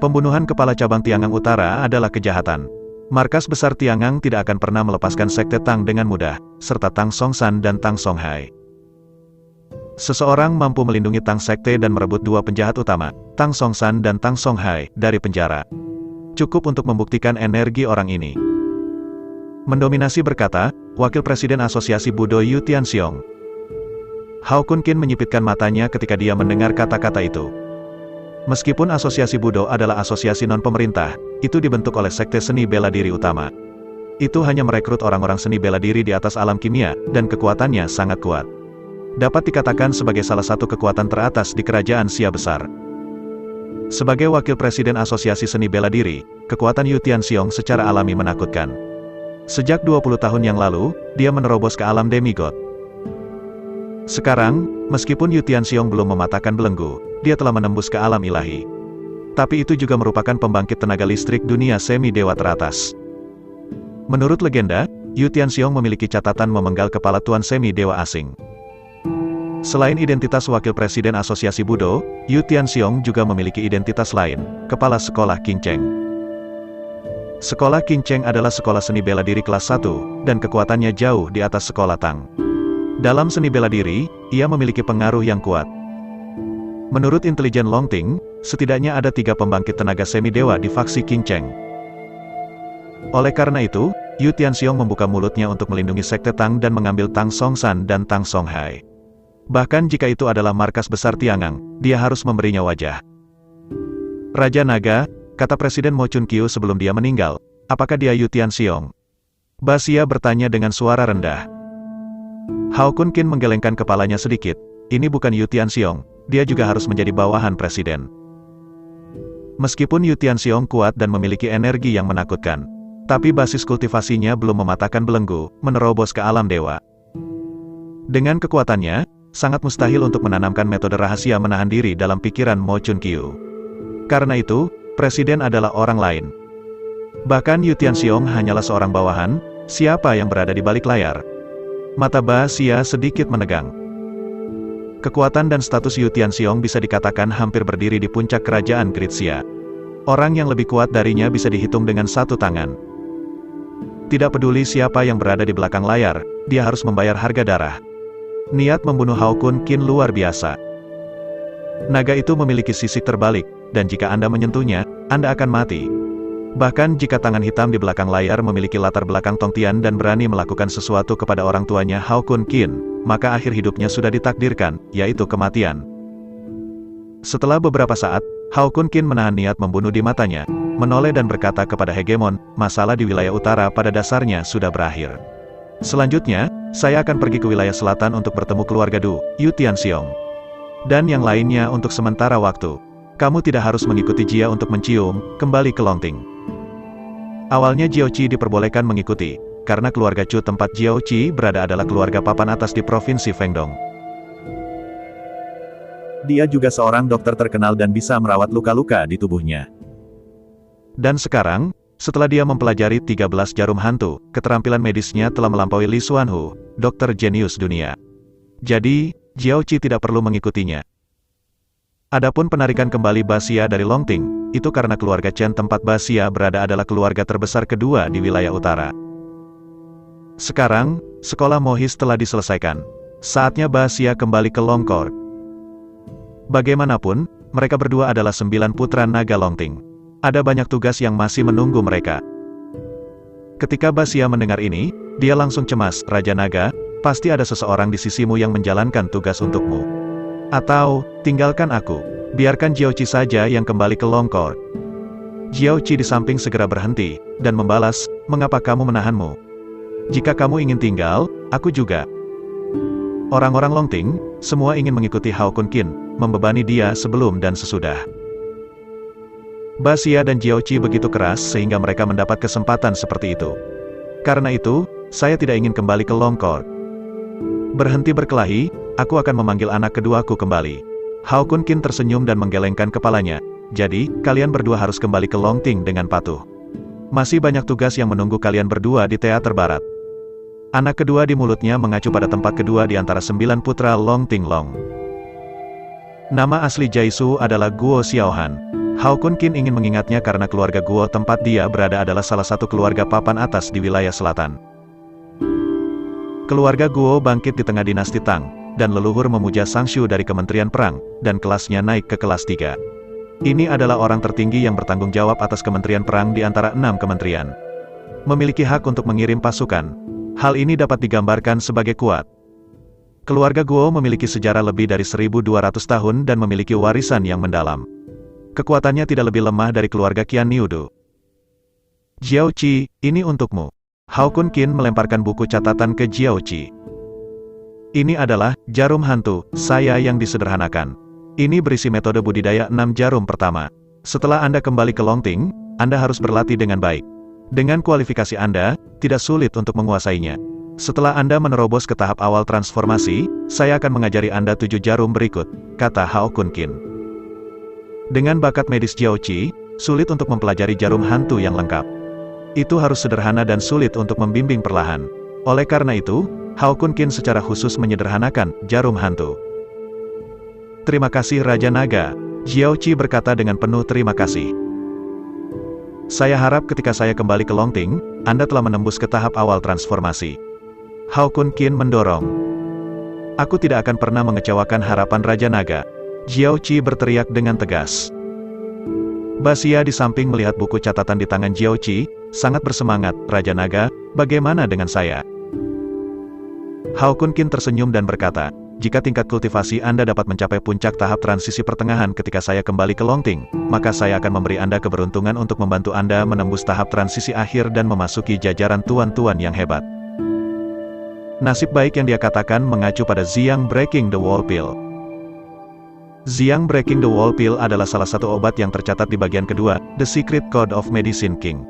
Pembunuhan kepala cabang Tiangang Utara adalah kejahatan. Markas besar Tiangang tidak akan pernah melepaskan sekte Tang dengan mudah, serta Tang Songshan dan Tang Songhai. Seseorang mampu melindungi Tang Sekte dan merebut dua penjahat utama, Tang Songshan dan Tang Songhai, dari penjara. Cukup untuk membuktikan energi orang ini. Mendominasi berkata, Wakil Presiden Asosiasi Budo Yu Tianxiong. Hao Kun Qin menyipitkan matanya ketika dia mendengar kata-kata itu. Meskipun Asosiasi Budo adalah asosiasi non-pemerintah, itu dibentuk oleh Sekte Seni Bela Diri Utama. Itu hanya merekrut orang-orang seni bela diri di atas alam kimia, dan kekuatannya sangat kuat. Dapat dikatakan sebagai salah satu kekuatan teratas di kerajaan Xia besar. Sebagai Wakil Presiden Asosiasi Seni Bela Diri, kekuatan Yu Tianxiong secara alami menakutkan. Sejak 20 tahun yang lalu, dia menerobos ke alam demigod. Sekarang, meskipun Yu Tianxiong belum mematahkan belenggu, dia telah menembus ke alam ilahi. Tapi itu juga merupakan pembangkit tenaga listrik dunia semi-dewa teratas. Menurut legenda, Yu Tianxiong memiliki catatan memenggal kepala tuan semi-dewa asing. Selain identitas Wakil Presiden Asosiasi Budo, Yu Tianxiong juga memiliki identitas lain, Kepala Sekolah Qing Cheng. Sekolah Qing Cheng adalah sekolah seni bela diri kelas 1, dan kekuatannya jauh di atas sekolah Tang. Dalam seni bela diri, ia memiliki pengaruh yang kuat. Menurut intelijen Long Ting, setidaknya ada 3 pembangkit tenaga semi-dewa di faksi Qing Cheng. Oleh karena itu, Yu Tianxiong membuka mulutnya untuk melindungi Sekte Tang dan mengambil Tang Songshan dan Tang Songhai. Bahkan jika itu adalah markas besar Tiangang, dia harus memberinya wajah. Raja Naga, kata Presiden Mo Chun-kyu sebelum dia meninggal, apakah dia Yu Tianxiong? Ba Xia bertanya dengan suara rendah. Hao Kun Qin menggelengkan kepalanya sedikit, ini bukan Yu Tianxiong, dia juga harus menjadi bawahan presiden. Meskipun Yu Tianxiong kuat dan memiliki energi yang menakutkan, tapi basis kultivasinya belum mematahkan belenggu, menerobos ke alam dewa. Dengan kekuatannya, sangat mustahil untuk menanamkan metode rahasia menahan diri dalam pikiran Mo Chun-kyu. Karena itu, presiden adalah orang lain. Bahkan Yu Tianxiong hanyalah seorang bawahan, siapa yang berada di balik layar? Mata Ba Xia sedikit menegang. Kekuatan dan status Yu Tianxiong bisa dikatakan hampir berdiri di puncak kerajaan Great Xia. Orang yang lebih kuat darinya bisa dihitung dengan satu tangan. Tidak peduli siapa yang berada di belakang layar, dia harus membayar harga darah. Niat membunuh Hao Kun Qin luar biasa. Naga itu memiliki sisik terbalik, dan jika Anda menyentuhnya, Anda akan mati. Bahkan jika tangan hitam di belakang layar memiliki latar belakang Tongtian dan berani melakukan sesuatu kepada orang tuanya Hao Kun Qin, maka akhir hidupnya sudah ditakdirkan, yaitu kematian. Setelah beberapa saat, Hao Kun Qin menahan niat membunuh di matanya, menoleh dan berkata kepada hegemon, masalah di wilayah utara pada dasarnya sudah berakhir. Selanjutnya, saya akan pergi ke wilayah selatan untuk bertemu keluarga Du, Yu Tianxiong. Dan yang lainnya untuk sementara waktu. Kamu tidak harus mengikuti Jia untuk mencium, kembali ke Longting. Awalnya Jiao Qi diperbolehkan mengikuti, karena keluarga Chu tempat Jiao Qi berada adalah keluarga papan atas di Provinsi Fengdong. Dia juga seorang dokter terkenal dan bisa merawat luka-luka di tubuhnya. Dan sekarang, setelah dia mempelajari 13 jarum hantu, keterampilan medisnya telah melampaui Li Xuanhu, dokter jenius dunia. Jadi, Jiao Qi tidak perlu mengikutinya. Adapun penarikan kembali Ba Xia dari Longting, itu karena keluarga Chen tempat Ba Xia berada adalah keluarga terbesar kedua di wilayah utara. Sekarang, sekolah Mohis telah diselesaikan. Saatnya Ba Xia kembali ke Longcourt. Bagaimanapun, mereka berdua adalah 9 putra naga Longting. Ada banyak tugas yang masih menunggu mereka. Ketika Ba Xia mendengar ini, dia langsung cemas, Raja Naga, pasti ada seseorang di sisimu yang menjalankan tugas untukmu. Atau, tinggalkan aku, biarkan Jiao Qi saja yang kembali ke Longcourt. Jiao Qi di samping segera berhenti, dan membalas, mengapa kamu menahanmu? Jika kamu ingin tinggal, aku juga. Orang-orang Longting, semua ingin mengikuti Hao Kun Qin, membebani dia sebelum dan sesudah. Ba Xia dan Jiao Qi begitu keras sehingga mereka mendapat kesempatan seperti itu. Karena itu, saya tidak ingin kembali ke Longcourt. Berhenti berkelahi, aku akan memanggil anak keduaku kembali. Hao Kun Qin tersenyum dan menggelengkan kepalanya. Jadi, kalian berdua harus kembali ke Longting dengan patuh. Masih banyak tugas yang menunggu kalian berdua di teater barat. Anak kedua di mulutnya mengacu pada tempat kedua di antara 9 putra Longting Long. Nama asli Jaisu adalah Guo Xiaohan. Hao Kun Qin ingin mengingatnya karena keluarga Guo tempat dia berada adalah salah satu keluarga papan atas di wilayah selatan. Keluarga Guo bangkit di tengah dinasti Tang, dan leluhur memuja Sang Shu dari Kementerian Perang, dan kelasnya naik ke kelas 3. Ini adalah orang tertinggi yang bertanggung jawab atas Kementerian Perang di antara 6 kementerian. Memiliki hak untuk mengirim pasukan. Hal ini dapat digambarkan sebagai kuat. Keluarga Guo memiliki sejarah lebih dari 1.200 tahun dan memiliki warisan yang mendalam. Kekuatannya tidak lebih lemah dari keluarga Qian Niudu. Jiao Qi, ini untukmu. Hao Kun Qin melemparkan buku catatan ke Jiao Qi. Ini adalah jarum hantu saya yang disederhanakan. Ini berisi metode budidaya 6 jarum pertama. Setelah Anda kembali ke Longting, Anda harus berlatih dengan baik. Dengan kualifikasi Anda, tidak sulit untuk menguasainya. Setelah Anda menerobos ke tahap awal transformasi, saya akan mengajari Anda 7 jarum berikut, kata Hao Kun Qin. Dengan bakat medis Jiao Qi, sulit untuk mempelajari jarum hantu yang lengkap. Itu harus sederhana dan sulit untuk membimbing perlahan. Oleh karena itu, Hao Kun Qin secara khusus menyederhanakan jarum hantu. Terima kasih Raja Naga, Jiao Qi berkata dengan penuh terima kasih. Saya harap ketika saya kembali ke Longting, Anda telah menembus ke tahap awal transformasi. Hao Kun Qin mendorong. Aku tidak akan pernah mengecewakan harapan Raja Naga. Jiao Qi berteriak dengan tegas. Basia di samping melihat buku catatan di tangan Jiao Qi, sangat bersemangat, Raja Naga, bagaimana dengan saya? Hao Kun Qin tersenyum dan berkata, jika tingkat kultivasi Anda dapat mencapai puncak tahap transisi pertengahan ketika saya kembali ke Longting, maka saya akan memberi Anda keberuntungan untuk membantu Anda menembus tahap transisi akhir dan memasuki jajaran tuan-tuan yang hebat. Nasib baik yang dia katakan mengacu pada Xiang Breaking the Wall Pill. Xiang Breaking the Wall Pill adalah salah satu obat yang tercatat di bagian kedua, The Secret Code of Medicine King.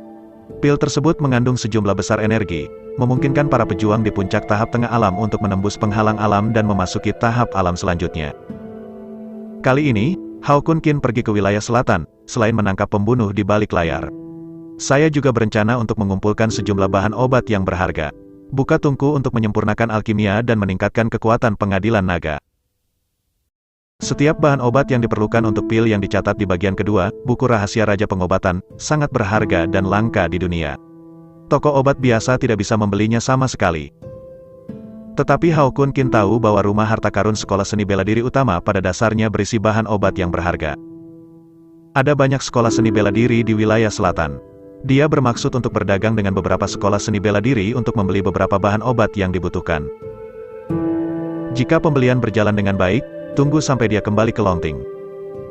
Pil tersebut mengandung sejumlah besar energi, memungkinkan para pejuang di puncak tahap tengah alam untuk menembus penghalang alam dan memasuki tahap alam selanjutnya. Kali ini, Hao Kun Qin pergi ke wilayah selatan, selain menangkap pembunuh di balik layar. Saya juga berencana untuk mengumpulkan sejumlah bahan obat yang berharga. Buka tungku untuk menyempurnakan alkimia dan meningkatkan kekuatan pengadilan naga. Setiap bahan obat yang diperlukan untuk pil yang dicatat di bagian kedua, buku rahasia Raja Pengobatan, sangat berharga dan langka di dunia. Toko obat biasa tidak bisa membelinya sama sekali. Tetapi Hao Kun Qin tahu bahwa rumah harta karun sekolah seni bela diri utama pada dasarnya berisi bahan obat yang berharga. Ada banyak sekolah seni bela diri di wilayah selatan. Dia bermaksud untuk berdagang dengan beberapa sekolah seni bela diri untuk membeli beberapa bahan obat yang dibutuhkan. Jika pembelian berjalan dengan baik, tunggu sampai dia kembali ke Longting.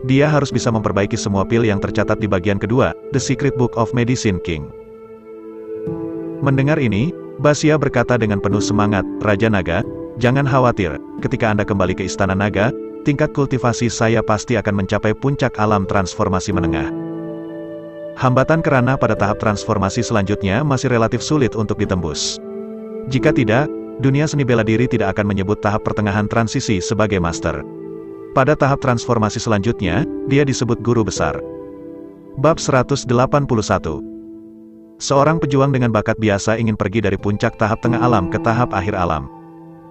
Dia harus bisa memperbaiki semua pil yang tercatat di bagian kedua, The Secret Book of Medicine King. Mendengar ini, Basia berkata dengan penuh semangat, Raja Naga, jangan khawatir, ketika Anda kembali ke Istana Naga, tingkat kultivasi saya pasti akan mencapai puncak alam transformasi menengah. Hambatan kerana pada tahap transformasi selanjutnya masih relatif sulit untuk ditembus. Jika tidak, dunia seni bela diri tidak akan menyebut tahap pertengahan transisi sebagai master. Pada tahap transformasi selanjutnya, dia disebut guru besar. Bab 181. Seorang pejuang dengan bakat biasa ingin pergi dari puncak tahap tengah alam ke tahap akhir alam.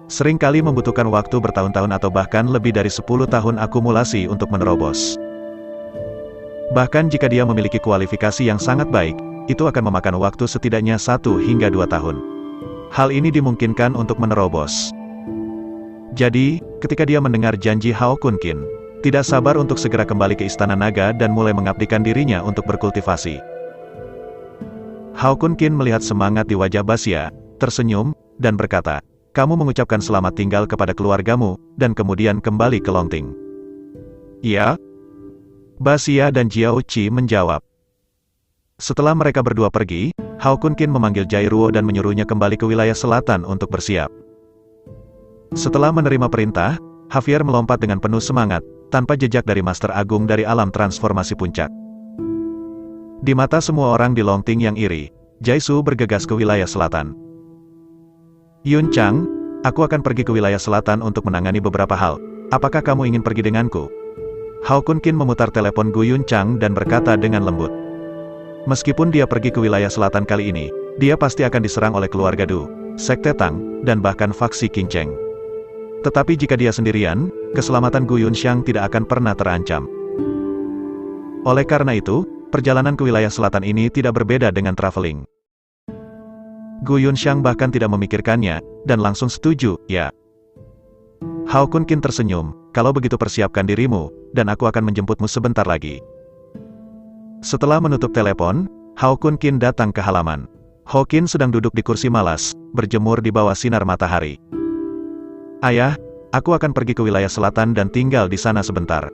Seringkali membutuhkan waktu bertahun-tahun atau bahkan lebih dari 10 tahun akumulasi untuk menerobos. Bahkan jika dia memiliki kualifikasi yang sangat baik, itu akan memakan waktu setidaknya 1 hingga 2 tahun. Hal ini dimungkinkan untuk menerobos. Jadi, ketika dia mendengar janji Hao Kun Qin, tidak sabar untuk segera kembali ke Istana Naga dan mulai mengabdikan dirinya untuk berkultivasi. Hao Kun Qin melihat semangat di wajah Basia, tersenyum, dan berkata, kamu mengucapkan selamat tinggal kepada keluargamu, dan kemudian kembali ke Longting. Ya? Basia dan Jiao Qi menjawab. Setelah mereka berdua pergi, Hao Kun Qin memanggil Jai Ruo dan menyuruhnya kembali ke wilayah selatan untuk bersiap. Setelah menerima perintah, Javier melompat dengan penuh semangat, tanpa jejak dari Master Agung dari alam transformasi puncak. Di mata semua orang di Longting yang iri, Jai Su bergegas ke wilayah selatan. Yun Chang, aku akan pergi ke wilayah selatan untuk menangani beberapa hal. Apakah kamu ingin pergi denganku? Hao Kun Qin memutar telepon Gu Yun Chang dan berkata dengan lembut. Meskipun dia pergi ke wilayah selatan kali ini, dia pasti akan diserang oleh keluarga Du, Sekte Tang, dan bahkan faksi Qing Cheng. Tetapi jika dia sendirian, keselamatan Gu Yun Xiang tidak akan pernah terancam. Oleh karena itu, perjalanan ke wilayah selatan ini tidak berbeda dengan traveling. Gu Yunxiang bahkan tidak memikirkannya, dan langsung setuju, ya. Hao Kunkin tersenyum, kalau begitu persiapkan dirimu, dan aku akan menjemputmu sebentar lagi. Setelah menutup telepon, Hao Kunkin datang ke halaman. Ho Qin sedang duduk di kursi malas, berjemur di bawah sinar matahari. Ayah, aku akan pergi ke wilayah selatan dan tinggal di sana sebentar.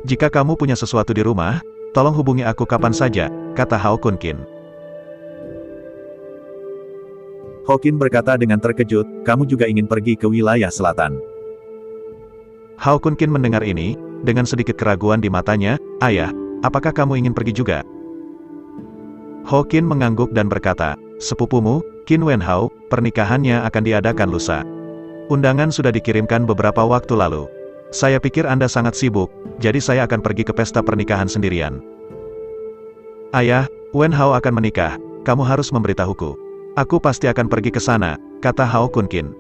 Jika kamu punya sesuatu di rumah, tolong hubungi aku kapan saja, kata Hao Kunkin. Ho Qin berkata dengan terkejut, kamu juga ingin pergi ke wilayah selatan. Hao Kunkin mendengar ini, dengan sedikit keraguan di matanya, ayah, apakah kamu ingin pergi juga? Ho Qin mengangguk dan berkata, sepupumu, Qin Wenhao, pernikahannya akan diadakan lusa. Undangan sudah dikirimkan beberapa waktu lalu. Saya pikir Anda sangat sibuk, jadi saya akan pergi ke pesta pernikahan sendirian. Ayah, Wenhao akan menikah, kamu harus memberitahuku. Aku pasti akan pergi ke sana, kata Hao Kunkin.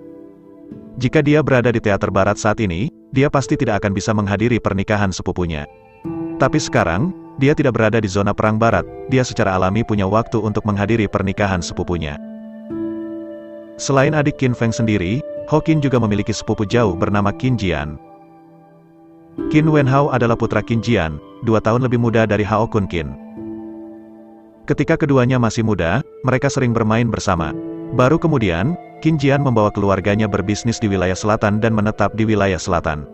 Jika dia berada di teater barat saat ini, dia pasti tidak akan bisa menghadiri pernikahan sepupunya. Tapi sekarang, dia tidak berada di zona perang barat, dia secara alami punya waktu untuk menghadiri pernikahan sepupunya. Selain adik Qin Feng sendiri, Ho Qin juga memiliki sepupu jauh bernama Qin Jian. Qin Wenhao adalah putra Qin Jian, 2 tahun lebih muda dari Hao Kunkin. Ketika keduanya masih muda, mereka sering bermain bersama. Baru kemudian, Qin Jian membawa keluarganya berbisnis di wilayah selatan dan menetap di wilayah selatan.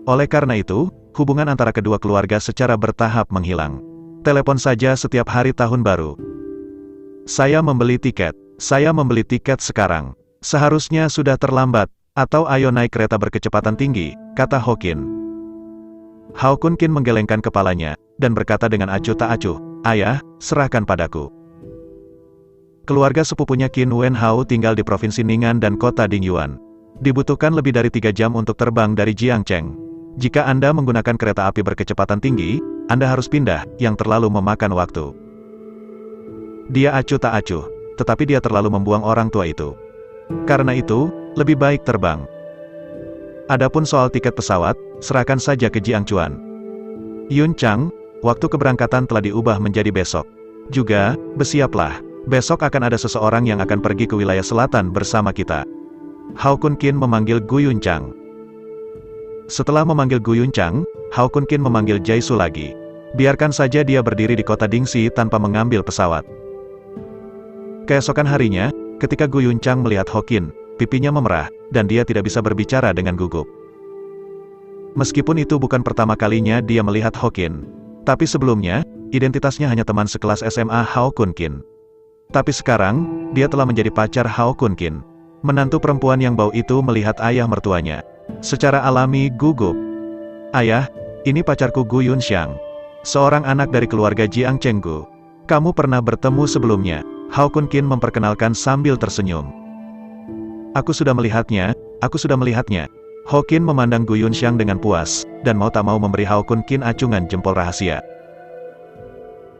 Oleh karena itu, hubungan antara kedua keluarga secara bertahap menghilang. Telepon saja setiap hari tahun baru. Saya membeli tiket sekarang. Seharusnya sudah terlambat, atau ayo naik kereta berkecepatan tinggi, kata Ho Qin. Hao Kunkin menggelengkan kepalanya, dan berkata dengan acuh tak acuh, ayah, serahkan padaku. Keluarga sepupunya Qin Wenhao tinggal di Provinsi Ning'an dan kota Dingyuan. Dibutuhkan lebih dari 3 jam untuk terbang dari Jiangcheng. Jika Anda menggunakan kereta api berkecepatan tinggi, Anda harus pindah, yang terlalu memakan waktu. Dia acuh tak acuh, tetapi dia terlalu membuang orang tua itu. Karena itu, lebih baik terbang. Adapun soal tiket pesawat, serahkan saja ke Jiangchuan. Yun Chang, waktu keberangkatan telah diubah menjadi besok. Juga, bersiaplah, besok akan ada seseorang yang akan pergi ke wilayah selatan bersama kita. Hao Kunkin memanggil Gu Yunchang. Setelah memanggil Gu Yunchang, Hao Kunkin memanggil Jaisu lagi. Biarkan saja dia berdiri di kota Dingxi tanpa mengambil pesawat. Keesokan harinya, ketika Gu Yunchang melihat Ho Qin, pipinya memerah, dan dia tidak bisa berbicara dengan gugup. Meskipun itu bukan pertama kalinya dia melihat Ho Qin. Tapi sebelumnya, identitasnya hanya teman sekelas SMA Hao Kunkin. Tapi sekarang, dia telah menjadi pacar Hao Kunkin. Menantu perempuan yang bau itu melihat ayah mertuanya. Secara alami gugup. Ayah, ini pacarku Gu Yunxiang. Seorang anak dari keluarga Jiang Chenggu. Kamu pernah bertemu sebelumnya. Hao Kunkin memperkenalkan sambil tersenyum. Aku sudah melihatnya. Ho Qin memandang Gu Yunxiang dengan puas, dan mau tak mau memberi Hao Kunkin acungan jempol rahasia.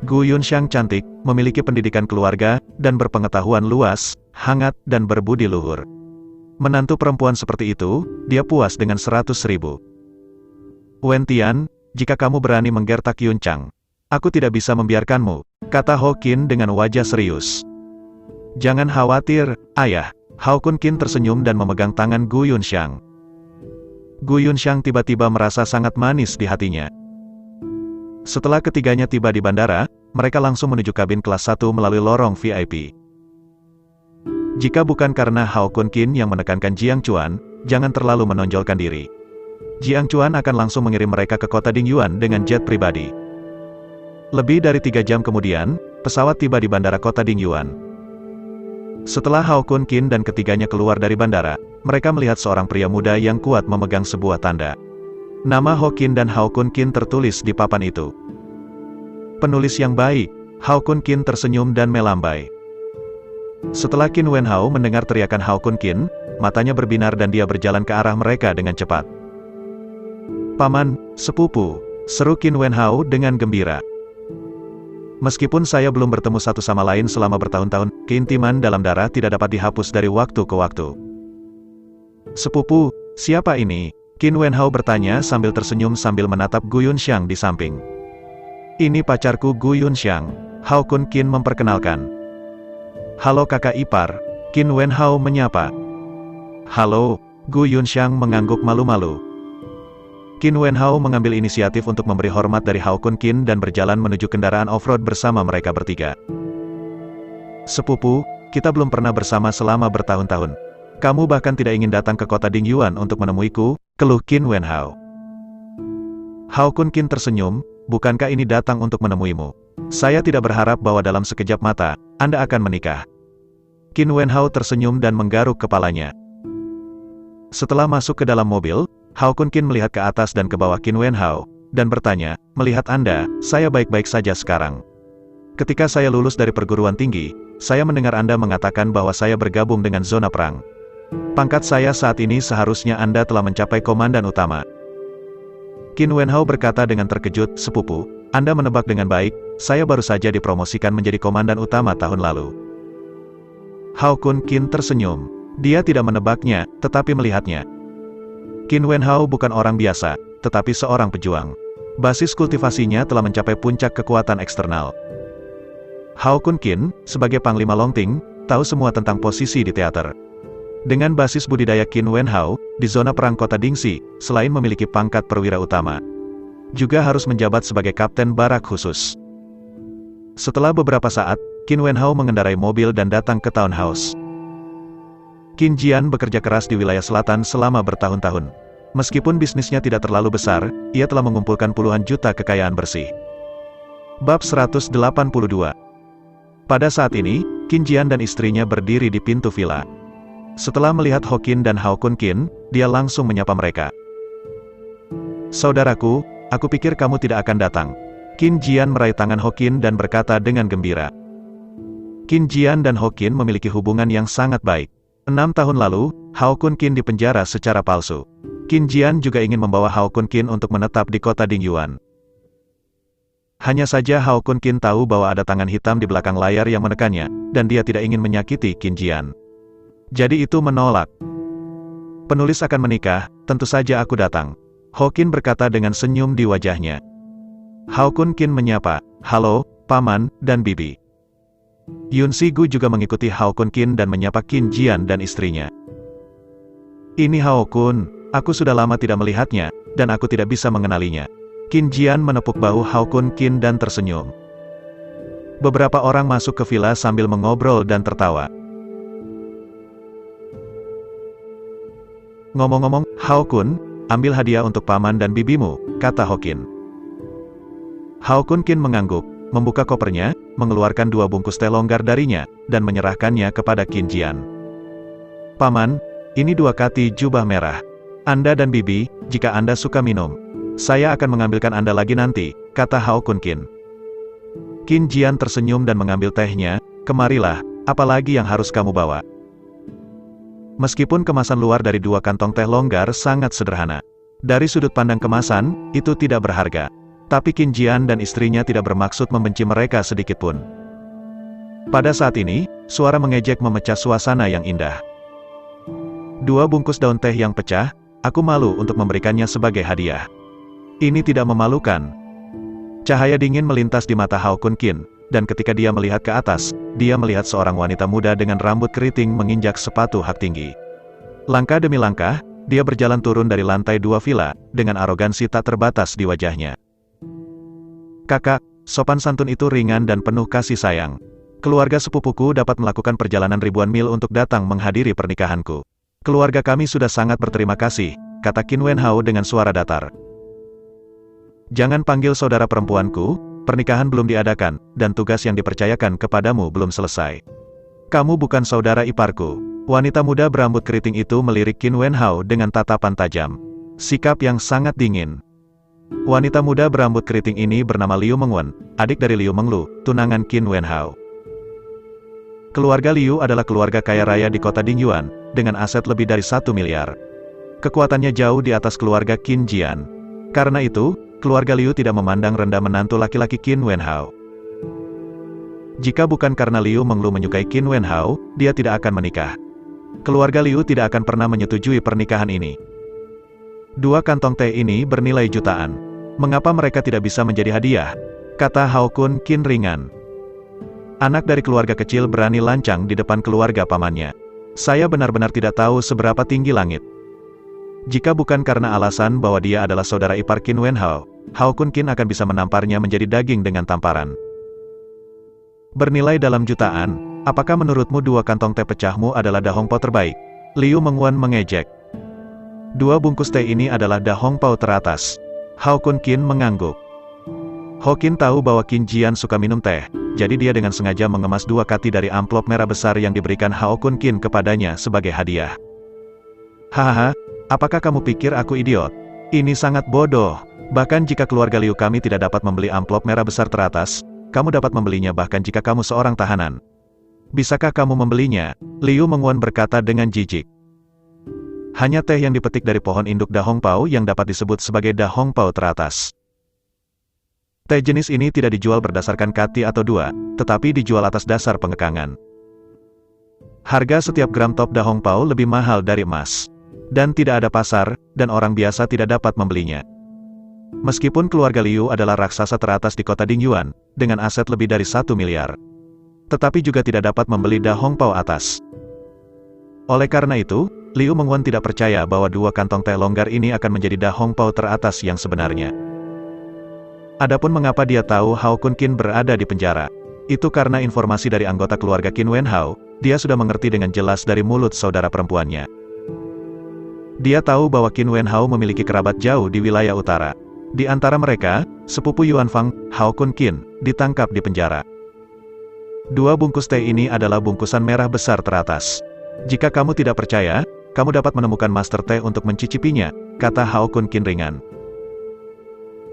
Gu Yunxiang cantik, memiliki pendidikan keluarga, dan berpengetahuan luas, hangat, dan berbudi luhur. Menantu perempuan seperti itu, dia puas dengan 100.000. Wen Tian, jika kamu berani menggertak Yunchang, aku tidak bisa membiarkanmu, kata Ho Qin dengan wajah serius. Jangan khawatir, ayah. Hao Kunkin tersenyum dan memegang tangan Gu Yunxiang. Gu Yunxiang tiba-tiba merasa sangat manis di hatinya. Setelah ketiganya tiba di bandara, mereka langsung menuju kabin kelas 1 melalui lorong VIP. Jika bukan karena Hao Kunkin yang menekankan Jiangchuan, jangan terlalu menonjolkan diri. Jiangchuan akan langsung mengirim mereka ke kota Dingyuan dengan jet pribadi. Lebih dari 3 jam kemudian, pesawat tiba di bandara kota Dingyuan. Setelah Hao Kunkin dan ketiganya keluar dari bandara, mereka melihat seorang pria muda yang kuat memegang sebuah tanda. Nama Ho Qin dan Hao Kunkin tertulis di papan itu. Penulis yang baik, Hao Kunkin tersenyum dan melambai. Setelah Qin Wenhao mendengar teriakan Hao Kunkin, matanya berbinar dan dia berjalan ke arah mereka dengan cepat. Paman, sepupu, seru Qin Wenhao dengan gembira. Meskipun saya belum bertemu satu sama lain selama bertahun-tahun, keintiman dalam darah tidak dapat dihapus dari waktu ke waktu. Sepupu, siapa ini? Qin Wenhao bertanya sambil tersenyum sambil menatap Gu Yunxiang di samping. Ini pacarku Gu Yunxiang, Hao Kun Qin memperkenalkan. Halo kakak ipar, Qin Wenhao menyapa. Halo, Gu Yunxiang mengangguk malu-malu. Qin Wenhao mengambil inisiatif untuk memberi hormat dari Hao Kun Qin dan berjalan menuju kendaraan off-road bersama mereka bertiga. Sepupu, kita belum pernah bersama selama bertahun-tahun. Kamu bahkan tidak ingin datang ke kota Dingyuan untuk menemuiku, keluh Qin Wenhao. Hao Kun Qin tersenyum, bukankah ini datang untuk menemuimu? Saya tidak berharap bahwa dalam sekejap mata, Anda akan menikah. Qin Wenhao tersenyum dan menggaruk kepalanya. Setelah masuk ke dalam mobil, Hao Kun Qin melihat ke atas dan ke bawah Qin Wenhao, dan bertanya, melihat Anda, saya baik-baik saja sekarang. Ketika saya lulus dari perguruan tinggi, saya mendengar Anda mengatakan bahwa saya bergabung dengan zona perang. Pangkat saya saat ini seharusnya Anda telah mencapai komandan utama. Qin Wenhao berkata dengan terkejut, sepupu, Anda menebak dengan baik, saya baru saja dipromosikan menjadi komandan utama tahun lalu. Hao Kun Qin tersenyum. Dia tidak menebaknya, tetapi melihatnya. Qin Wenhao bukan orang biasa, tetapi seorang pejuang. Basis kultivasinya telah mencapai puncak kekuatan eksternal. Hao Kun Qin, sebagai Panglima Longting, tahu semua tentang posisi di teater. Dengan basis budidaya Qin Wenhao, di zona perang kota Dingxi, selain memiliki pangkat perwira utama, juga harus menjabat sebagai kapten barak khusus. Setelah beberapa saat, Qin Wenhao mengendarai mobil dan datang ke townhouse. Qin Jian bekerja keras di wilayah selatan selama bertahun-tahun. Meskipun bisnisnya tidak terlalu besar, ia telah mengumpulkan puluhan juta kekayaan bersih. Bab 182. Pada saat ini, Qin Jian dan istrinya berdiri di pintu villa. Setelah melihat Ho Qin dan Hao Kun Qin, dia langsung menyapa mereka. Saudaraku, aku pikir kamu tidak akan datang. Qin Jian meraih tangan Ho Qin dan berkata dengan gembira. Qin Jian dan Ho Qin memiliki hubungan yang sangat baik. 6 tahun lalu, Hao Kun Qin dipenjara secara palsu. Qin Jian juga ingin membawa Hao Kun Qin untuk menetap di kota Dingyuan. Hanya saja Hao Kun Qin tahu bahwa ada tangan hitam di belakang layar yang menekannya, dan dia tidak ingin menyakiti Qin Jian. Jadi itu menolak. Penulis akan menikah, tentu saja aku datang. Ho Qin berkata dengan senyum di wajahnya. Hao Kun Qin menyapa, halo, Paman, dan Bibi. Yun Sigu juga mengikuti Hao Kun Qin dan menyapa Qin Jian dan istrinya. Ini Hao Kun, aku sudah lama tidak melihatnya, dan aku tidak bisa mengenalinya. Qin Jian menepuk bahu Hao Kun Qin dan tersenyum. Beberapa orang masuk ke villa sambil mengobrol dan tertawa. Ngomong-ngomong, Hao Kun, ambil hadiah untuk paman dan bibimu, kata Ho Qin. Hao Kun Qin mengangguk, membuka kopernya, mengeluarkan 2 bungkus teh longgar darinya, dan menyerahkannya kepada Qin Jian. Paman, ini 2 kati jubah merah. Anda dan bibi, jika Anda suka minum, saya akan mengambilkan Anda lagi nanti, kata Hao Kun Qin. Qin Jian tersenyum dan mengambil tehnya, kemarilah, apalagi yang harus kamu bawa. Meskipun kemasan luar dari 2 kantong teh longgar sangat sederhana. Dari sudut pandang kemasan, itu tidak berharga. Tapi Qin Jian dan istrinya tidak bermaksud membenci mereka sedikitpun. Pada saat ini, suara mengejek memecah suasana yang indah. 2 bungkus daun teh yang pecah, aku malu untuk memberikannya sebagai hadiah. Ini tidak memalukan. Cahaya dingin melintas di mata Hao Kun Qin, dan ketika dia melihat ke atas, dia melihat seorang wanita muda dengan rambut keriting menginjak sepatu hak tinggi. Langkah demi langkah, dia berjalan turun dari lantai 2 villa, dengan arogansi tak terbatas di wajahnya. Kakak, sopan santun itu ringan dan penuh kasih sayang. Keluarga sepupuku dapat melakukan perjalanan ribuan mil untuk datang menghadiri pernikahanku. Keluarga kami sudah sangat berterima kasih, kata Qin Wenhao dengan suara datar. Jangan panggil saudara perempuanku, pernikahan belum diadakan, dan tugas yang dipercayakan kepadamu belum selesai. Kamu bukan saudara iparku. Wanita muda berambut keriting itu melirik Qin Wenhao dengan tatapan tajam. Sikap yang sangat dingin. Wanita muda berambut keriting ini bernama Liu Mengwen, adik dari Liu Menglu, tunangan Qin Wenhao. Keluarga Liu adalah keluarga kaya raya di kota Dingyuan, dengan aset lebih dari 1 miliar. Kekuatannya jauh di atas keluarga Qin Jian. Karena itu, keluarga Liu tidak memandang rendah menantu laki-laki Qin Wenhao. Jika bukan karena Liu Menglu menyukai Qin Wenhao, dia tidak akan menikah. Keluarga Liu tidak akan pernah menyetujui pernikahan ini. 2 kantong teh ini bernilai jutaan. Mengapa mereka tidak bisa menjadi hadiah? kata Hao Kun Qin ringan. Anak dari keluarga kecil berani lancang di depan keluarga pamannya. Saya benar-benar tidak tahu seberapa tinggi langit. Jika bukan karena alasan bahwa dia adalah saudara ipar Qin Wenhao, Hao Kun Qin akan bisa menamparnya menjadi daging dengan tamparan. Bernilai dalam jutaan, apakah menurutmu 2 kantong teh pecahmu adalah Da Hong Pao terbaik? Liu Mengwan mengejek. 2 bungkus teh ini adalah Da Hong Pao teratas. Hao Kun Qin mengangguk. Ho Qin tahu bahwa Qin Jian suka minum teh, jadi dia dengan sengaja mengemas 2 kati dari amplop merah besar yang diberikan Hao Kun Qin kepadanya sebagai hadiah. Hahaha, apakah kamu pikir aku idiot? Ini sangat bodoh. Bahkan jika keluarga Liu kami tidak dapat membeli amplop merah besar teratas, kamu dapat membelinya bahkan jika kamu seorang tahanan. Bisakah kamu membelinya? Liu Mengwan berkata dengan jijik. Hanya teh yang dipetik dari pohon induk Da Hong Pao yang dapat disebut sebagai Da Hong Pao teratas. Teh jenis ini tidak dijual berdasarkan kati atau 2, tetapi dijual atas dasar pengekangan. Harga setiap gram top Da Hong Pao lebih mahal dari emas. Dan tidak ada pasar, dan orang biasa tidak dapat membelinya. Meskipun keluarga Liu adalah raksasa teratas di kota Dingyuan, dengan aset lebih dari 1 miliar. Tetapi juga tidak dapat membeli Da Hong Pao atas. Oleh karena itu, Liu Mengwan tidak percaya bahwa 2 kantong teh longgar ini akan menjadi Da Hong Pao teratas yang sebenarnya. Adapun mengapa dia tahu Hao Kun Qin berada di penjara, itu karena informasi dari anggota keluarga Qin Wenhao, dia sudah mengerti dengan jelas dari mulut saudara perempuannya. Dia tahu bahwa Qin Wenhao memiliki kerabat jauh di wilayah utara. Di antara mereka, sepupu Yuan Fang, Hao Kun Qin, ditangkap di penjara. 2 bungkus teh ini adalah bungkusan merah besar teratas. Jika kamu tidak percaya, kamu dapat menemukan master teh untuk mencicipinya, kata Hao Kun Qin ringan.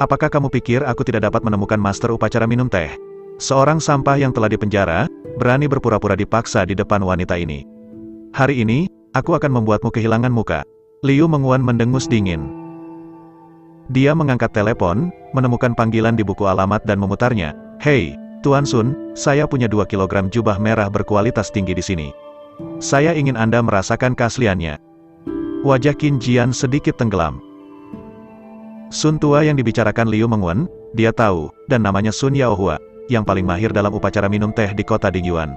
Apakah kamu pikir aku tidak dapat menemukan master upacara minum teh? Seorang sampah yang telah dipenjara, berani berpura-pura dipaksa di depan wanita ini. Hari ini, aku akan membuatmu kehilangan muka. Liu Mengwan mendengus dingin. Dia mengangkat telepon, menemukan panggilan di buku alamat dan memutarnya. Hei, Tuan Sun, saya punya 2 kilogram jubah merah berkualitas tinggi di sini. Saya ingin Anda merasakan keasliannya. Wajah Qin Jian sedikit tenggelam. Sun tua yang dibicarakan Liu Mengwan, dia tahu, dan namanya Sun Yaohua, yang paling mahir dalam upacara minum teh di kota Dingyuan.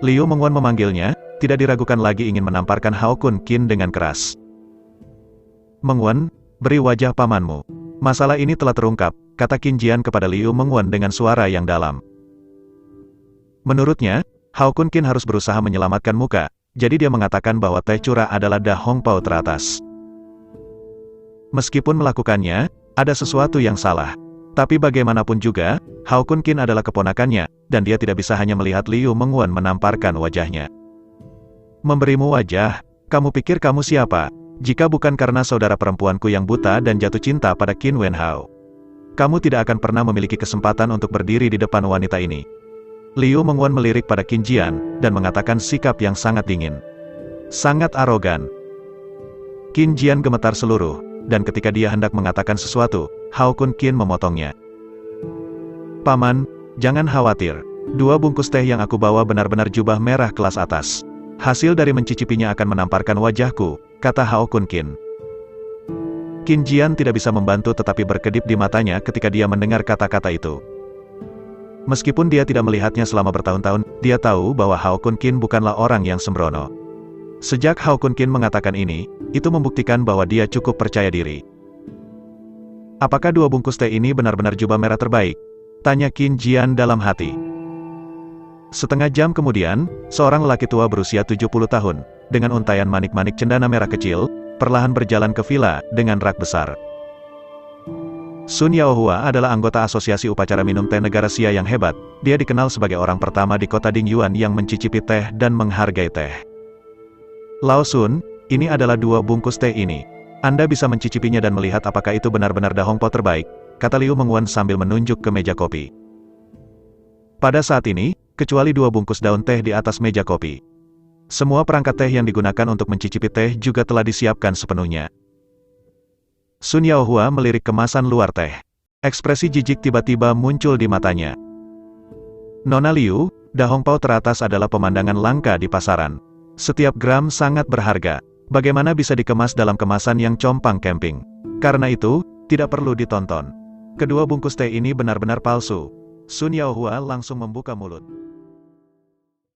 Liu Mengwan memanggilnya, tidak diragukan lagi ingin menamparkan Hao Kun Qin dengan keras. Mengwan, beri wajah pamanmu. Masalah ini telah terungkap, kata Qin Jian kepada Liu Mengwan dengan suara yang dalam. Menurutnya, Hao Kun Qin harus berusaha menyelamatkan muka, jadi dia mengatakan bahwa teh curah adalah Da Hong Pao teratas. Meskipun melakukannya, ada sesuatu yang salah. Tapi bagaimanapun juga, Hao Kun Qin adalah keponakannya, dan dia tidak bisa hanya melihat Liu Mengwan menamparkan wajahnya. Memberimu wajah? Kamu pikir kamu siapa? Jika bukan karena saudara perempuanku yang buta dan jatuh cinta pada Qin Wenhao, kamu tidak akan pernah memiliki kesempatan untuk berdiri di depan wanita ini. Liu Mengwan melirik pada Qin Jian, dan mengatakan sikap yang sangat dingin. Sangat arogan. Qin Jian gemetar seluruh, dan ketika dia hendak mengatakan sesuatu, Hao Kun Qin memotongnya. Paman, jangan khawatir. 2 bungkus teh yang aku bawa benar-benar jubah merah kelas atas. Hasil dari mencicipinya akan menamparkan wajahku, kata Hao Kun Qin. Qin Jian tidak bisa membantu tetapi berkedip di matanya ketika dia mendengar kata-kata itu. Meskipun dia tidak melihatnya selama bertahun-tahun, dia tahu bahwa Hao Kun Qin bukanlah orang yang sembrono. Sejak Hao Kun Qin mengatakan ini, itu membuktikan bahwa dia cukup percaya diri. Apakah 2 bungkus teh ini benar-benar jubah merah terbaik? Tanya Qin Jian dalam hati. Setengah jam kemudian, seorang lelaki tua berusia 70 tahun, dengan untaian manik-manik cendana merah kecil, perlahan berjalan ke villa, dengan rak besar. Sun Yaohua adalah anggota asosiasi upacara minum teh negara Xia yang hebat, dia dikenal sebagai orang pertama di kota Dingyuan yang mencicipi teh dan menghargai teh. Lao Sun, ini adalah 2 bungkus teh ini. Anda bisa mencicipinya dan melihat apakah itu benar-benar Da Hong Pao terbaik, kata Liu Mengwan sambil menunjuk ke meja kopi. Pada saat ini, kecuali 2 bungkus daun teh di atas meja kopi. Semua perangkat teh yang digunakan untuk mencicipi teh juga telah disiapkan sepenuhnya. Sun Yaohua melirik kemasan luar teh. Ekspresi jijik tiba-tiba muncul di matanya. Nona Liu, Da Hong Pao teratas adalah pemandangan langka di pasaran. Setiap gram sangat berharga. Bagaimana bisa dikemas dalam kemasan yang compang camping? Karena itu, tidak perlu ditonton. Kedua bungkus teh ini benar-benar palsu. Sun Yaohua langsung membuka mulut.